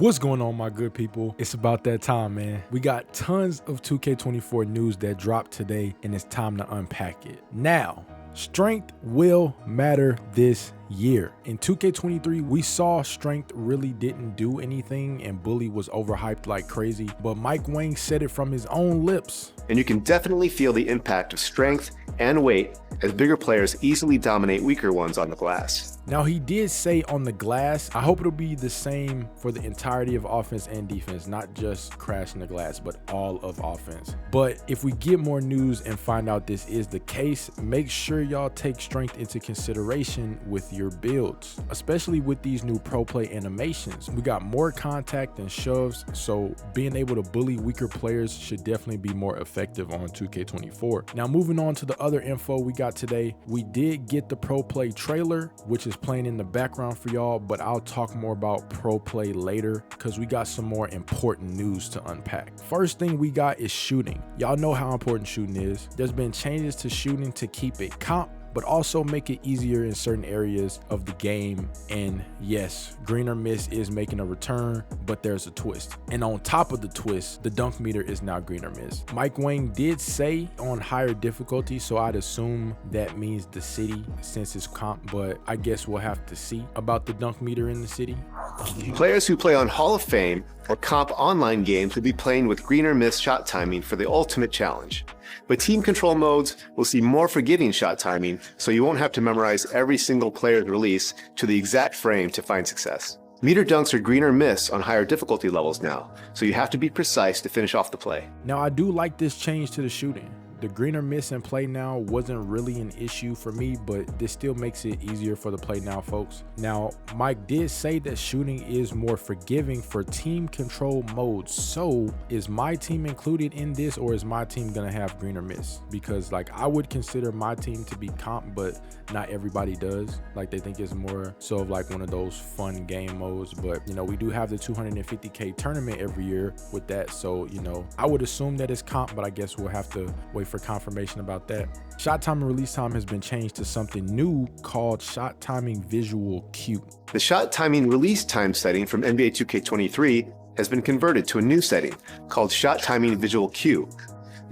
What's going on, my good people? It's about that time, man. We got tons of 2K24 news that dropped today, and it's time to unpack it. Now, strength will matter this year. In 2K23, we saw strength really didn't do anything and bully was overhyped like crazy, but Mike Wang said it from his own lips. And you can definitely feel the impact of strength and weight as bigger players easily dominate weaker ones on the glass. Now, he did say on the glass, I hope it'll be the same for the entirety of offense and defense, not just crashing the glass, but all of offense. But if we get more news and find out this is the case, make sure y'all take strength into consideration with your builds, especially with these new pro play animations. We got more contact and shoves, so being able to bully weaker players should definitely be more effective on 2K24. Now, moving on to the other info we got today, we did get the pro play trailer, which is playing in the background for y'all, but I'll talk more about pro play later because we got some more important news to unpack. First thing we got is shooting. Y'all know how important shooting is. There's been changes to shooting to keep it comp, but also make it easier in certain areas of the game. And yes, green or miss is making a return, but there's a twist. And on top of the twist, the dunk meter is now green or miss. Mike Wang did say on higher difficulty, so I'd assume that means the city since it's comp, but I guess we'll have to see about the dunk meter in the city. Players who play on Hall of Fame or comp online games will be playing with green or miss shot timing for the ultimate challenge. But team control modes will see more forgiving shot timing, so you won't have to memorize every single player's release to the exact frame to find success. Meter dunks are green or miss on higher difficulty levels now, so you have to be precise to finish off the play. Now, I do like this change to the shooting. The green or miss and play now wasn't really an issue for me, but this still makes it easier for the play now folks. Now, Mike did say that shooting is more forgiving for team control modes. So is my team included in this, or is my team gonna have green or miss? Because like I would consider my team to be comp, but not everybody does. Like they think it's more so of like one of those fun game modes. But you know, we do have the 250K tournament every year with that. So, you know, I would assume that it's comp, but I guess we'll have to wait for confirmation about that. Shot time and release time has been changed to something new called shot timing visual cue. The shot timing release time setting from NBA 2K23 has been converted to a new setting called shot timing visual cue.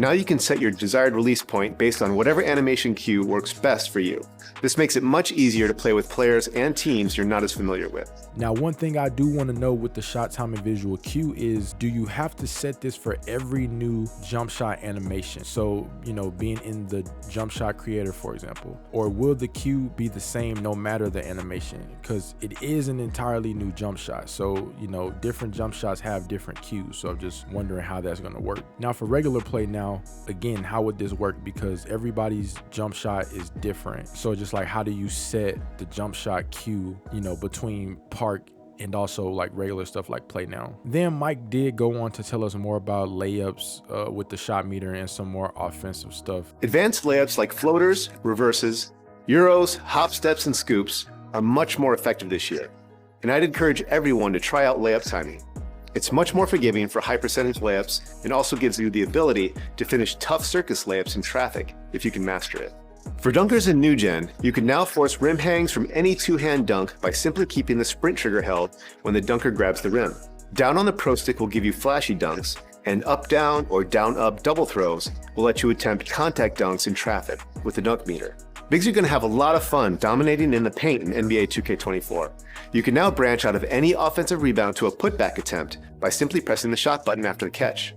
Now you can set your desired release point based on whatever animation cue works best for you. This makes it much easier to play with players and teams you're not as familiar with. Now, one thing I do want to know with the shot time and visual cue is, do you have to set this for every new jump shot animation? So, you know, being in the jump shot creator, for example, or will the cue be the same no matter the animation? Because it is an entirely new jump shot. So, you know, different jump shots have different cues. So I'm just wondering how that's going to work. Now for regular play now, again, how would this work? Because everybody's jump shot is different. So just like, how do you set the jump shot cue, you know, between park and also like regular stuff like play now? Then Mike did go on to tell us more about layups with the shot meter and some more offensive stuff. Advanced layups like floaters, reverses, euros, hop steps, and scoops are much more effective this year. And I'd encourage everyone to try out layup timing. It's much more forgiving for high percentage layups and also gives you the ability to finish tough circus layups in traffic if you can master it. For dunkers in New Gen, you can now force rim hangs from any two-hand dunk by simply keeping the sprint trigger held when the dunker grabs the rim. Down on the pro stick will give you flashy dunks, and up-down or down-up double throws will let you attempt contact dunks in traffic with the dunk meter. Bigs are going to have a lot of fun dominating in the paint in NBA 2K24. You can now branch out of any offensive rebound to a putback attempt by simply pressing the shot button after the catch.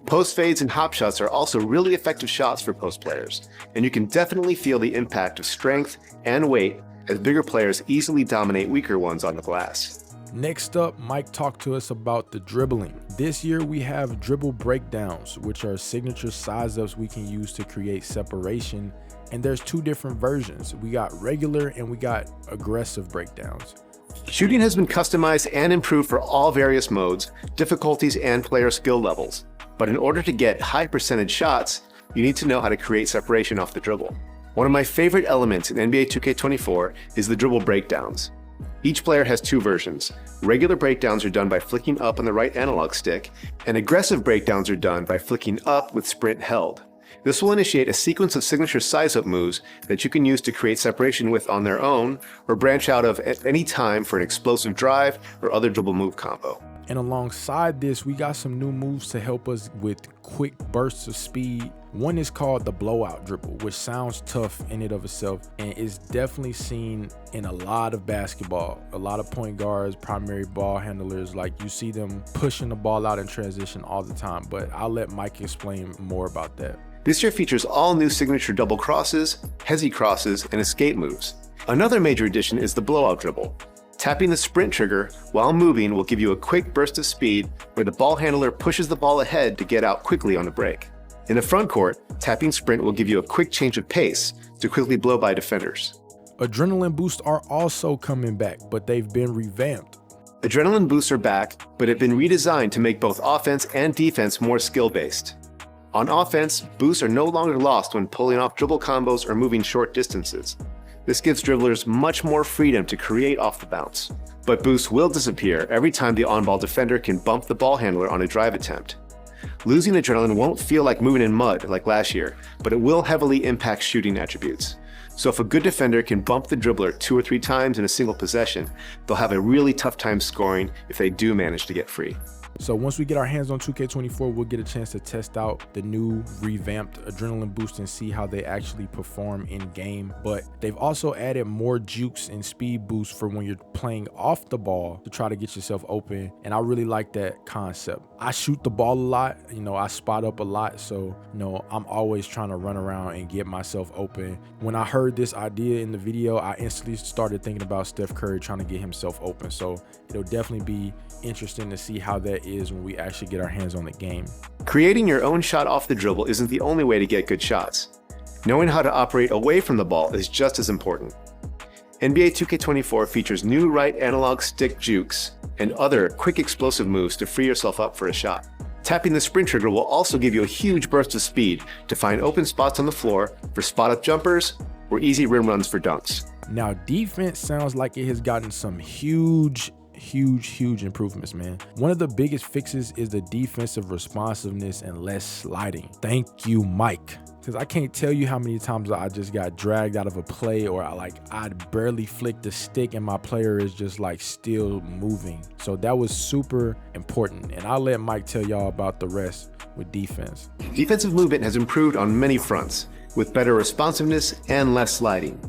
Post fades and hop shots are also really effective shots for post players, and you can definitely feel the impact of strength and weight as bigger players easily dominate weaker ones on the glass. Next up, Mike talked to us about the dribbling. This year we have dribble breakdowns, which are signature size ups we can use to create separation. And there's two different versions. We got regular and we got aggressive breakdowns. Shooting has been customized and improved for all various modes, difficulties, and player skill levels. But in order to get high percentage shots, you need to know how to create separation off the dribble. One of my favorite elements in NBA 2K24 is the dribble breakdowns. Each player has two versions. Regular breakdowns are done by flicking up on the right analog stick, and aggressive breakdowns are done by flicking up with sprint held. This will initiate a sequence of signature size-up moves that you can use to create separation with on their own or branch out of at any time for an explosive drive or other dribble move combo. And alongside this, we got some new moves to help us with quick bursts of speed. One is called the blowout dribble, which sounds tough in and of itself, and is definitely seen in a lot of basketball. A lot of point guards, primary ball handlers, like you see them pushing the ball out in transition all the time, but I'll let Mike explain more about that. This year features all new signature double crosses, hezi crosses, and escape moves. Another major addition is the blowout dribble. Tapping the sprint trigger while moving will give you a quick burst of speed where the ball handler pushes the ball ahead to get out quickly on the break. In the front court, tapping sprint will give you a quick change of pace to quickly blow by defenders. Adrenaline boosts are also coming back, but they've been revamped. Adrenaline boosts are back, but have been redesigned to make both offense and defense more skill-based. On offense, boosts are no longer lost when pulling off dribble combos or moving short distances. This gives dribblers much more freedom to create off the bounce. But boosts will disappear every time the on-ball defender can bump the ball handler on a drive attempt. Losing adrenaline won't feel like moving in mud like last year, but it will heavily impact shooting attributes. So if a good defender can bump the dribbler 2 or 3 times in a single possession, they'll have a really tough time scoring if they do manage to get free. So once we get our hands on 2K24, we'll get a chance to test out the new revamped adrenaline boost and see how they actually perform in game. But they've also added more jukes and speed boosts for when you're playing off the ball to try to get yourself open. And I really like that concept. I shoot the ball a lot, I spot up a lot. So, I'm always trying to run around and get myself open. When I heard this idea in the video, I instantly started thinking about Steph Curry trying to get himself open. So it'll definitely be interesting to see how that is when we actually get our hands on the game. Creating your own shot off the dribble isn't the only way to get good shots. Knowing how to operate away from the ball is just as important. NBA 2K24 features new right analog stick jukes and other quick explosive moves to free yourself up for a shot. Tapping the sprint trigger will also give you a huge burst of speed to find open spots on the floor for spot-up jumpers or easy rim runs for dunks. Now, defense sounds like it has gotten some huge improvements, man. One of the biggest fixes is the defensive responsiveness and less sliding. Thank you, Mike. Because I can't tell you how many times I just got dragged out of a play, or I'd barely flick the stick and my player is just still moving. So that was super important. And I'll let Mike tell y'all about the rest with defense. Defensive movement has improved on many fronts, with better responsiveness and less sliding.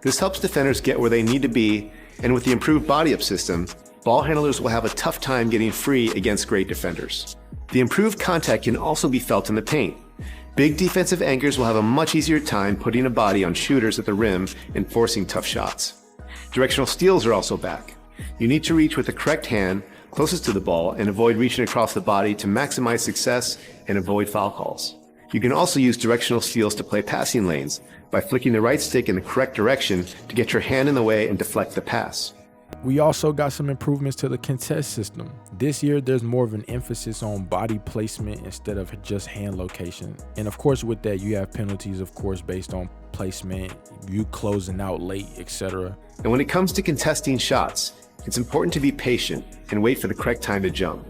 This helps defenders get where they need to be, and with the improved body-up system, ball handlers will have a tough time getting free against great defenders. The improved contact can also be felt in the paint. Big defensive anchors will have a much easier time putting a body on shooters at the rim and forcing tough shots. Directional steals are also back. You need to reach with the correct hand closest to the ball and avoid reaching across the body to maximize success and avoid foul calls. You can also use directional steals to play passing lanes by flicking the right stick in the correct direction to get your hand in the way and deflect the pass. We also got some improvements to the contest system. This year, there's more of an emphasis on body placement instead of just hand location. And of course, with that, you have penalties, of course, based on placement, you closing out late, etc. And when it comes to contesting shots, it's important to be patient and wait for the correct time to jump.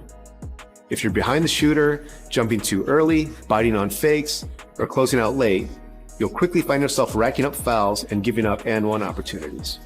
If you're behind the shooter, jumping too early, biting on fakes, or closing out late, you'll quickly find yourself racking up fouls and giving up and-one opportunities.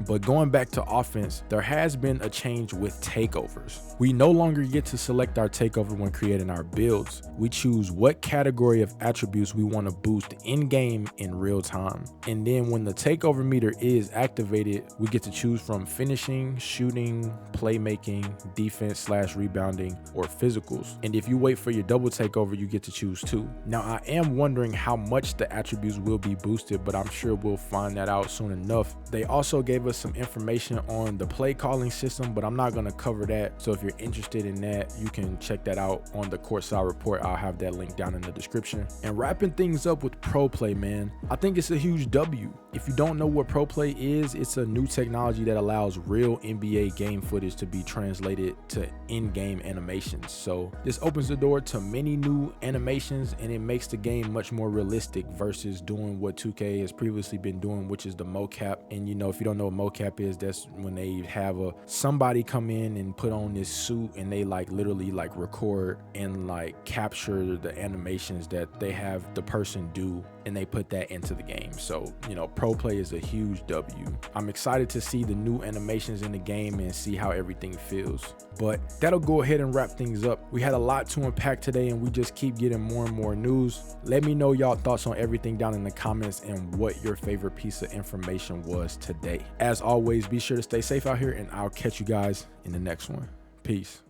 But going back to offense, there has been a change with takeovers. We no longer get to select our takeover when creating our builds. We choose what category of attributes we want to boost in-game in real time. And then when the takeover meter is activated, we get to choose from finishing, shooting, playmaking, defense/rebounding, or physicals. And if you wait for your double takeover, you get to choose 2. Now, I am wondering how much the attributes will be boosted, but I'm sure we'll find that out soon enough. They also gave us some information on the play calling system, but I'm not going to cover that. So if you're interested in that, you can check that out on the courtside report. I'll have that link down in the description. And wrapping things up with Pro Play, man, I think it's a huge W. If you don't know what Pro Play is, it's a new technology that allows real NBA game footage to be translated to in-game animations. So this opens the door to many new animations, and it makes the game much more realistic versus doing what 2K has previously been doing, which is the mocap. And if you don't know what mocap is. That's when they have somebody come in and put on this suit and they like literally like record and like capture the animations that they have the person do, and they put that into the game. So, you know, pro play is a huge W. I'm excited to see the new animations in the game and see how everything feels. But that'll go ahead and wrap things up. We had a lot to unpack today and we just keep getting more and more news. Let me know y'all thoughts on everything down in the comments and what your favorite piece of information was today. As always, be sure to stay safe out here and I'll catch you guys in the next one. Peace.